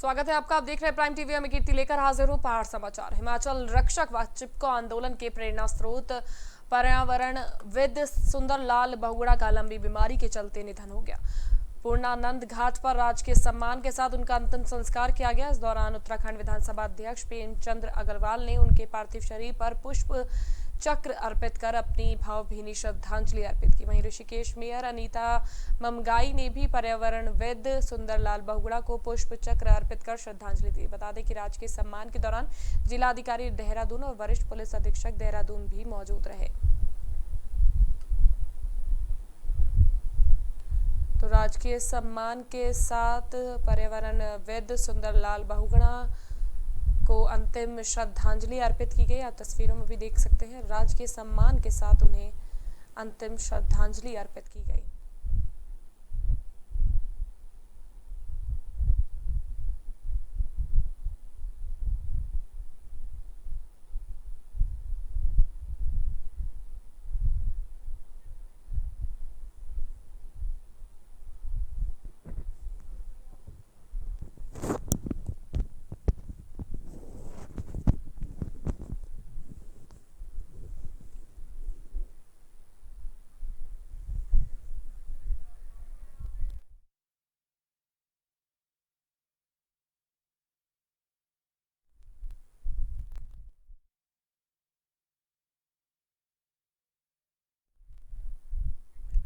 स्वागत है आपका। आप देख रहे हैं प्राइम टीवी। में कीर्ति लेकर हाजिर हूं पहाड़ समाचार। हिमाचल रक्षक व चिपको आंदोलन के प्रेरणा स्रोत पर्यावरणविद सुंदरलाल बहुगुणा का लंबी बीमारी के चलते निधन हो गया। पूर्णानंद घाट पर राजकीय सम्मान के साथ उनका अंतिम संस्कार किया गया। इस दौरान उत्तराखंड विधानसभा अध्यक्ष प्रेमचंद अग्रवाल ने उनके पार्थिव शरीर पर पुष्प चक्र अर्पित कर अपनी भावभीनी श्रद्धांजलि अर्पित की। वहीं ऋषिकेश मेयर अनीता ममगाई ने भी पर्यावरणविद सुंदरलाल बहुगुणा को पुष्प चक्र अर्पित कर श्रद्धांजलि दी। बता दें कि राजकीय सम्मान के दौरान जिलाधिकारी देहरादून और वरिष्ठ पुलिस अधीक्षक देहरादून भी मौजूद रहे। तो राजकीय सम्मान के साथ पर्यावरणविद सुंदरलाल बहुगुणा को अंतिम श्रद्धांजलि अर्पित की गई। आप तस्वीरों में भी देख सकते हैं, राजकीय सम्मान के साथ उन्हें अंतिम श्रद्धांजलि अर्पित की गई।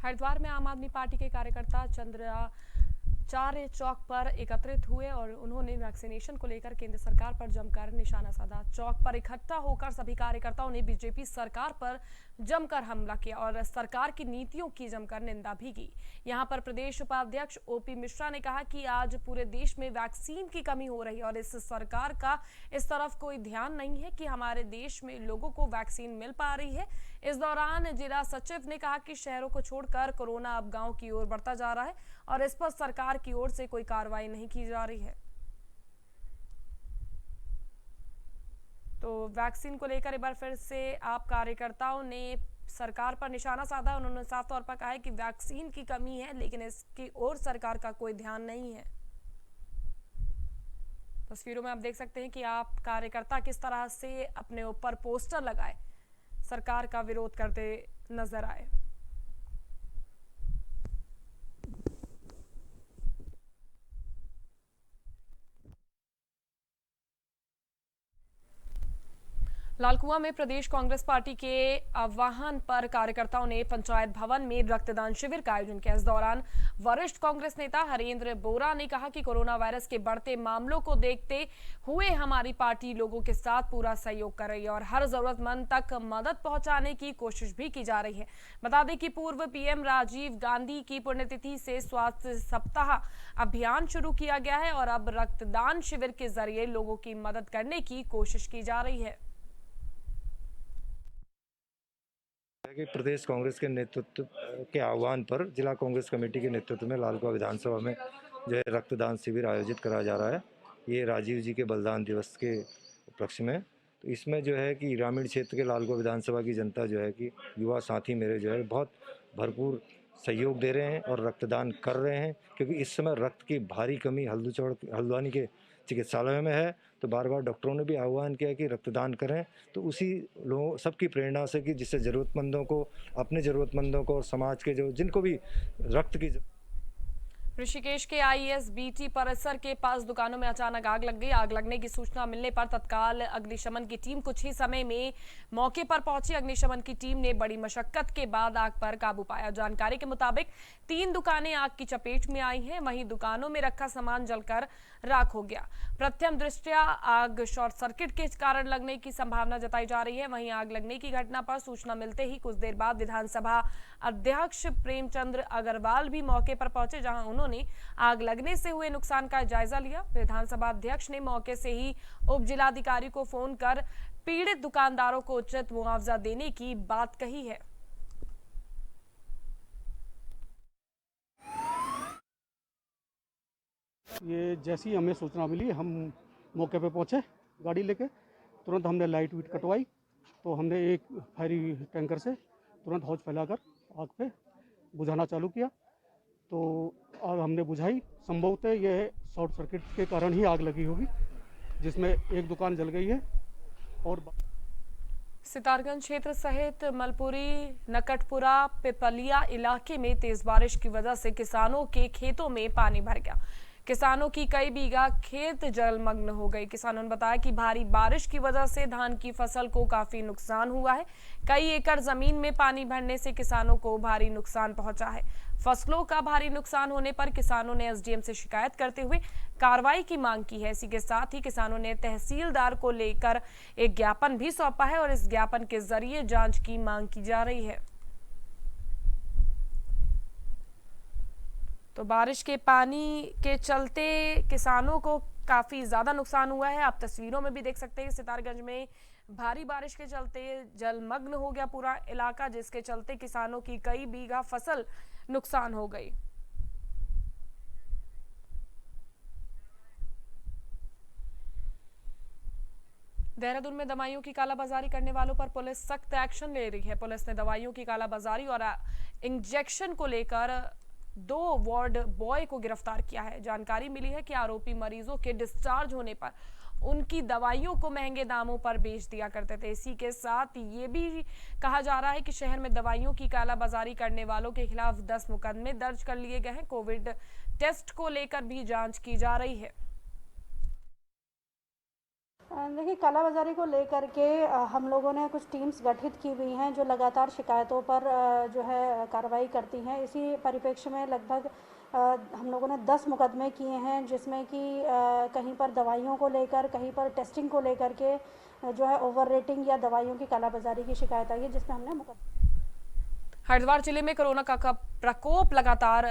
हरिद्वार में आम आदमी पार्टी के कार्यकर्ता चंद्राचार्य चौक पर एकत्रित हुए और उन्होंने वैक्सीनेशन को लेकर केंद्र सरकार पर जमकर निशाना साधा। चौक पर इकट्ठा होकर सभी कार्यकर्ताओं ने बीजेपी सरकार पर जमकर हमला किया और सरकार की नीतियों की जमकर निंदा भी की। यहां पर प्रदेश उपाध्यक्ष ओपी मिश्रा ने कहा कि आज पूरे देश में वैक्सीन की कमी हो रही है और इस सरकार का इस तरफ कोई ध्यान नहीं है कि हमारे देश में लोगों को वैक्सीन मिल पा रही है। इस दौरान जिला सचिव ने कहा कि शहरों को छोड़कर कोरोना अब गांव की ओर बढ़ता जा रहा है और इस पर सरकार की ओर से कोई कार्रवाई नहीं की जा रही है। तो वैक्सीन को लेकर एक बार फिर से आप कार्यकर्ताओं ने सरकार पर निशाना साधा। उन्होंने साफ तौर पर कहा है कि वैक्सीन की कमी है, लेकिन इसकी ओर सरकार का कोई ध्यान नहीं है। तस्वीरों में आप देख सकते हैं कि आप कार्यकर्ता किस तरह से अपने ऊपर पोस्टर लगाए सरकार का विरोध करते नजर आए। लालकुआं में प्रदेश कांग्रेस पार्टी के आह्वान पर कार्यकर्ताओं ने पंचायत भवन में रक्तदान शिविर का आयोजन किया। इस दौरान वरिष्ठ कांग्रेस नेता हरेंद्र बोरा ने कहा कि कोरोना वायरस के बढ़ते मामलों को देखते हुए हमारी पार्टी लोगों के साथ पूरा सहयोग कर रही है और हर जरूरतमंद तक मदद पहुंचाने की कोशिश भी की जा रही है। बता दें कि पूर्व पीएम राजीव गांधी की पुण्यतिथि से स्वास्थ्य सप्ताह अभियान शुरू किया गया है और अब रक्तदान शिविर के जरिए लोगों की मदद करने की कोशिश की जा रही है। कि प्रदेश कांग्रेस के नेतृत्व के आह्वान पर जिला कांग्रेस कमेटी के नेतृत्व में लालकुआं विधानसभा में जो है रक्तदान शिविर आयोजित कराया जा रहा है। ये राजीव जी के बलिदान दिवस के उपलक्ष्य में। तो इसमें जो है कि ग्रामीण क्षेत्र के लालकुआं विधानसभा की जनता जो है कि युवा साथी मेरे जो है बहुत भरपूर सहयोग दे रहे हैं और रक्तदान कर रहे हैं, क्योंकि इस समय रक्त की भारी कमी हल्द्वानी के चिकित्सालयों में है। तो बार बार डॉक्टरों ने भी आह्वान किया कि रक्तदान करें। तो उसी लोगों सबकी प्रेरणा से कि जिससे ज़रूरतमंदों को, अपने ज़रूरतमंदों को और समाज के जो जिनको भी रक्त की। ऋषिकेश के आईएसबीटी परिसर के पास दुकानों में अचानक आग लग गई। आग लगने की सूचना मिलने पर तत्काल अग्निशमन की टीम कुछ ही समय में मौके पर पहुंची। अग्निशमन की टीम ने बड़ी मशक्कत के बाद आग पर काबू पाया। जानकारी के मुताबिक 3 दुकानें आग की चपेट में आई हैं, वहीं दुकानों में रखा सामान जलकर राख हो गया। प्रथम दृष्टया आग शॉर्ट सर्किट के कारण लगने की संभावना जताई जा रही है। वहीं आग लगने की घटना पर सूचना मिलते ही कुछ देर बाद विधानसभा अध्यक्ष प्रेमचंद अग्रवाल भी मौके पर पहुंचे, जहां उन्होंने आग लगने से हुए नुकसान का जायजा लिया। विधानसभा अध्यक्ष ने मौके से ही उप जिलाधिकारी को फोन कर पीड़ित दुकानदारों को उचित मुआवजा देने की बात कही है। ये जैसी हमें सूचना मिली, हम मौके पे पहुंचे गाड़ी लेके। तुरंत हमने लाइट वीट कटवाई, तो हमने एक फायरिंग टैंकर से तुरंत हौज फैलाकर आग पे बुझाना चालू किया। तो आग हमने बुझाई। संभवतः यह शॉर्ट सर्किट के कारण ही आग लगी होगी, जिसमें एक दुकान जल गई है। और सितारगंज क्षेत्र सहित मलपुरी, नकटपुरा, पिपलिया इलाके में तेज बारिश की वजह से किसानों के खेतों में पानी भर गया। किसानों की कई बीघा खेत जलमग्न हो गई। किसानों ने बताया कि भारी बारिश की वजह से धान की फसल को काफी नुकसान हुआ है। कई एकड़ जमीन में पानी भरने से किसानों को भारी नुकसान पहुंचा है। फसलों का भारी नुकसान होने पर किसानों ने एसडीएम से शिकायत करते हुए कार्रवाई की मांग की है। इसी के साथ ही किसानों ने तहसीलदार को लेकर एक ज्ञापन भी सौंपा है और इस ज्ञापन के जरिए जांच की मांग की जा रही है। तो बारिश के पानी के चलते किसानों को काफी ज्यादा नुकसान हुआ है। आप तस्वीरों में भी देख सकते हैं सितारगंज में भारी बारिश के चलते जलमग्न हो गया पूरा इलाका, जिसके चलते किसानों की कई बीघा फसल नुकसान हो गई। देहरादून में दवाइयों की कालाबाजारी करने वालों पर पुलिस सख्त एक्शन ले रही है। पुलिस ने दवाइयों की कालाबाजारी और इंजेक्शन को लेकर 2 वार्ड बॉय को गिरफ्तार किया है। जानकारी मिली है कि आरोपी मरीजों के डिस्चार्ज होने पर उनकी दवाइयों को महंगे दामों पर बेच दिया करते थे। इसी के साथ ये भी कहा जा रहा है कि शहर में दवाइयों की कालाबाजारी करने वालों के खिलाफ 10 मुकदमे दर्ज कर लिए गए हैं। कोविड टेस्ट को लेकर भी जांच की जा रही है। देखिए, कालाबाजारी को लेकर के हम लोगों ने कुछ टीम्स गठित की हुई हैं जो लगातार शिकायतों पर जो है कार्रवाई करती हैं। इसी परिप्रेक्ष्य में लगभग हम लोगों ने 10 मुकदमे किए हैं, जिसमें कि कहीं पर दवाइयों को लेकर, कहीं पर टेस्टिंग को लेकर के जो है ओवर रेटिंग या दवाइयों की कालाबाजारी की शिकायत आई है, जिसमें हमने मुकदमा। हरिद्वार जिले में कोरोना का प्रकोप लगातार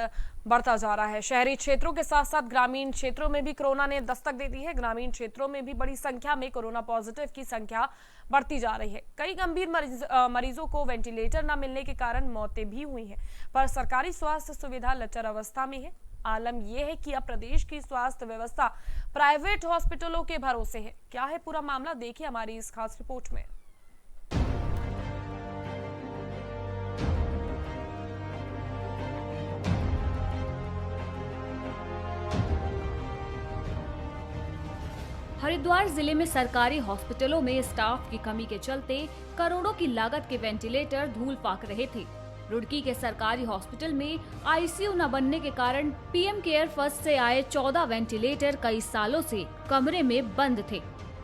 बढ़ता जा रहा है। शहरी क्षेत्रों के साथ साथ ग्रामीण क्षेत्रों में भी कोरोना ने दस्तक दे दी है। ग्रामीण क्षेत्रों में भी बड़ी संख्या में कोरोना पॉजिटिव की संख्या बढ़ती जा रही है। कई गंभीर मरीजों को वेंटिलेटर न मिलने के कारण मौतें भी हुई हैं, पर सरकारी स्वास्थ्य सुविधा लचर अवस्था में है। आलम यह है कि अब प्रदेश की स्वास्थ्य व्यवस्था प्राइवेट हॉस्पिटलों के भरोसे है। क्या है पूरा मामला, देखिए हमारी इस खास रिपोर्ट में। हरिद्वार जिले में सरकारी हॉस्पिटलों में स्टाफ की कमी के चलते करोड़ों की लागत के वेंटिलेटर धूल फाक रहे थे। रुड़की के सरकारी हॉस्पिटल में आईसीयू न बनने के कारण पीएम केयर फर्स्ट से आए 14 वेंटिलेटर कई सालों से कमरे में बंद थे।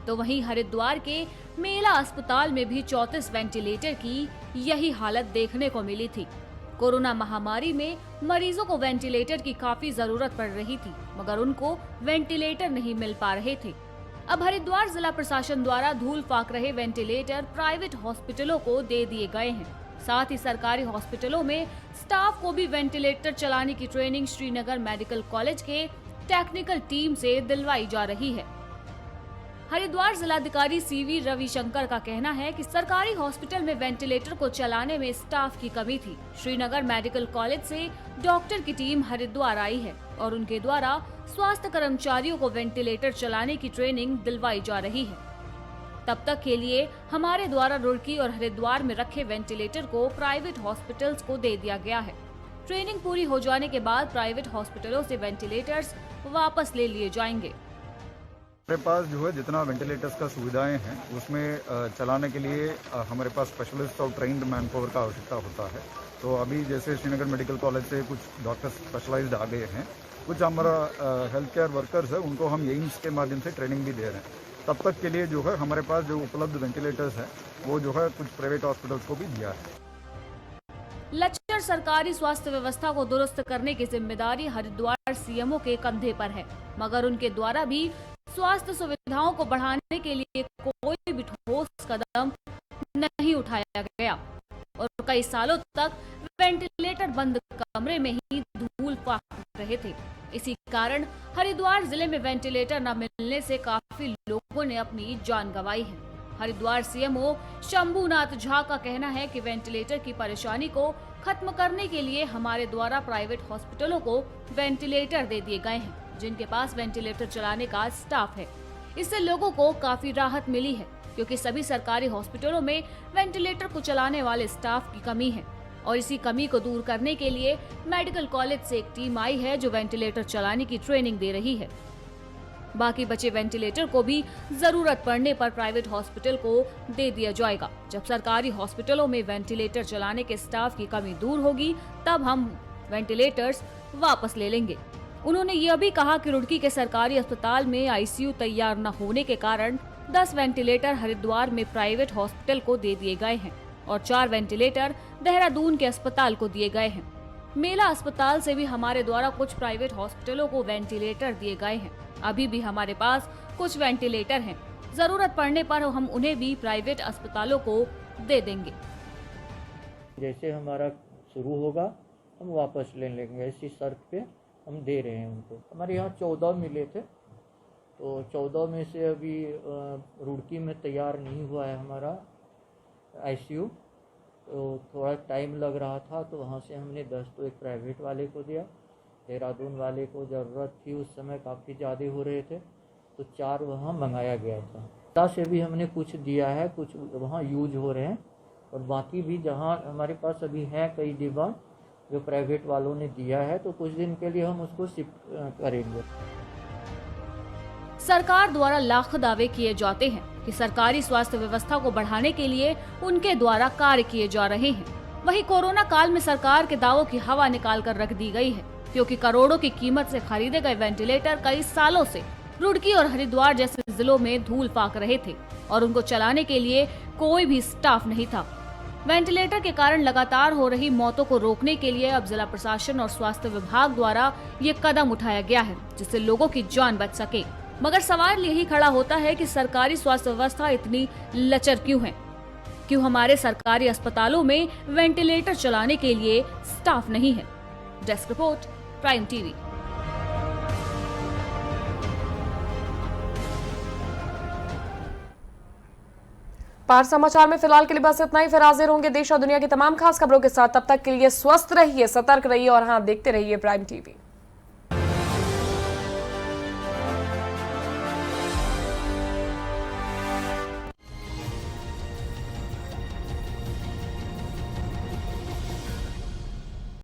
तो वहीं हरिद्वार के मेला अस्पताल में भी 34 वेंटिलेटर की यही हालत देखने को मिली थी। कोरोना महामारी में मरीजों को वेंटिलेटर की काफी जरूरत पड़ रही थी, मगर उनको वेंटिलेटर नहीं मिल पा रहे थे। अब हरिद्वार जिला प्रशासन द्वारा धूल फाक रहे वेंटिलेटर प्राइवेट हॉस्पिटलों को दे दिए गए हैं। साथ ही सरकारी हॉस्पिटलों में स्टाफ को भी वेंटिलेटर चलाने की ट्रेनिंग श्रीनगर मेडिकल कॉलेज के टेक्निकल टीम से दिलवाई जा रही है। हरिद्वार जिलाधिकारी सीवी रविशंकर का कहना है कि सरकारी हॉस्पिटल में वेंटिलेटर को चलाने में स्टाफ की कमी थी। श्रीनगर मेडिकल कॉलेज से डॉक्टर की टीम हरिद्वार आई है और उनके द्वारा स्वास्थ्य कर्मचारियों को वेंटिलेटर चलाने की ट्रेनिंग दिलवाई जा रही है। तब तक के लिए हमारे द्वारा रुड़की और हरिद्वार में रखे वेंटिलेटर को प्राइवेट हॉस्पिटल्स को दे दिया गया है। ट्रेनिंग पूरी हो जाने के बाद प्राइवेट हॉस्पिटलों से वेंटिलेटर्स वापस ले लिए जाएंगे। हमारे पास जो है जितना वेंटिलेटर्स का सुविधाएं हैं उसमें चलाने के लिए हमारे पास स्पेशलिस्ट और ट्रेन्ड मैन पावर का आवश्यकता होता है। तो अभी जैसे श्रीनगर मेडिकल कॉलेज से कुछ डॉक्टर्स स्पेशलाइज्ड आ गए हैं, कुछ हमारा हेल्थ केयर वर्कर्स है उनको हम एम्स के माध्यम से ट्रेनिंग भी दे रहे हैं। तब तक के लिए जो है हमारे पास जो उपलब्ध वेंटिलेटर्स हैं वो जो है कुछ प्राइवेट हॉस्पिटल्स को भी दिया है। लचर सरकारी स्वास्थ्य व्यवस्था को दुरुस्त करने की जिम्मेदारी हरिद्वार सीएमओ के कंधे पर है, मगर उनके द्वारा भी स्वास्थ्य सुविधाओं को बढ़ाने के लिए कोई भी ठोस कदम नहीं उठाया गया और कई सालों तक वेंटिलेटर बंद कमरे में ही धूल फाक रहे थे। इसी कारण हरिद्वार जिले में वेंटिलेटर न मिलने से काफी लोगों ने अपनी जान गंवाई है। हरिद्वार सीएमओ शंभुनाथ झा का कहना है कि वेंटिलेटर की परेशानी को खत्म करने के लिए हमारे द्वारा प्राइवेट हॉस्पिटलों को वेंटिलेटर दे दिए गए हैं, जिनके पास वेंटिलेटर चलाने का स्टाफ है। इससे लोगों को काफी राहत मिली है, क्योंकि सभी सरकारी हॉस्पिटलों में वेंटिलेटर को चलाने वाले स्टाफ की कमी है। और इसी कमी को दूर करने के लिए मेडिकल कॉलेज से एक टीम आई है जो वेंटिलेटर चलाने की ट्रेनिंग दे रही है। बाकी बचे वेंटिलेटर को भी जरूरत पड़ने पर प्राइवेट हॉस्पिटल को दे दिया जाएगा। जब सरकारी हॉस्पिटलों में वेंटिलेटर चलाने के स्टाफ की कमी दूर होगी तब हम वेंटिलेटर्स वापस ले लेंगे। उन्होंने यह भी कहा कि रुड़की के सरकारी अस्पताल में आईसीयू तैयार न होने के कारण 10 वेंटिलेटर हरिद्वार में प्राइवेट हॉस्पिटल को दे दिए गए हैं और 4 वेंटिलेटर देहरादून के अस्पताल को दिए गए हैं। मेला अस्पताल से भी हमारे द्वारा कुछ प्राइवेट हॉस्पिटलों को वेंटिलेटर दिए गए हैं। अभी भी हमारे पास कुछ वेंटिलेटर हैं, जरूरत पड़ने पर हम उन्हें भी प्राइवेट अस्पतालों को दे देंगे। जैसे हमारा शुरू होगा हम वापस ले लेंगे, ऐसी शर्त पे हम दे रहे हैं उनको। हमारे यहाँ 14 मिले थे, तो 14 में से अभी रुड़की में तैयार नहीं हुआ है हमारा आईसीयू, तो थोड़ा टाइम लग रहा था, तो वहाँ से हमने 10 तो एक प्राइवेट वाले को दिया। देहरादून वाले को ज़रूरत थी, उस समय काफ़ी ज़्यादा हो रहे थे, तो 4 वहाँ मंगाया गया था। ता से भी हमने कुछ दिया है, कुछ वहाँ यूज हो रहे हैं, और बाकी भी जहाँ हमारे पास अभी हैं कई डिब्बा जो प्राइवेट वालों ने दिया है, तो कुछ दिन के लिए हम उसको शिफ्ट करेंगे। सरकार द्वारा लाखों दावे किए जाते हैं कि सरकारी स्वास्थ्य व्यवस्था को बढ़ाने के लिए उनके द्वारा कार्य किए जा रहे हैं। वहीं कोरोना काल में सरकार के दावों की हवा निकाल कर रख दी गई है, क्योंकि करोड़ों की कीमत से खरीदे गए वेंटिलेटर कई सालों से रुड़की और हरिद्वार जैसे जिलों में धूल फाक रहे थे और उनको चलाने के लिए कोई भी स्टाफ नहीं था। वेंटिलेटर के कारण लगातार हो रही मौतों को रोकने के लिए अब जिला प्रशासन और स्वास्थ्य विभाग द्वारा ये कदम उठाया गया है, जिससे लोगों की जान बच सके। मगर सवाल यही खड़ा होता है कि सरकारी स्वास्थ्य व्यवस्था इतनी लचर क्यों है? क्यों हमारे सरकारी अस्पतालों में वेंटिलेटर चलाने के लिए स्टाफ नहीं है? Desk report, prime TV. पार समाचार में फिलहाल के लिए बस इतना ही। फिर हाजिर होंगे देश और दुनिया की तमाम खास खबरों के साथ। तब तक के लिए स्वस्थ रहिए, सतर्क रहिए और हाँ, देखते रहिए प्राइम टीवी।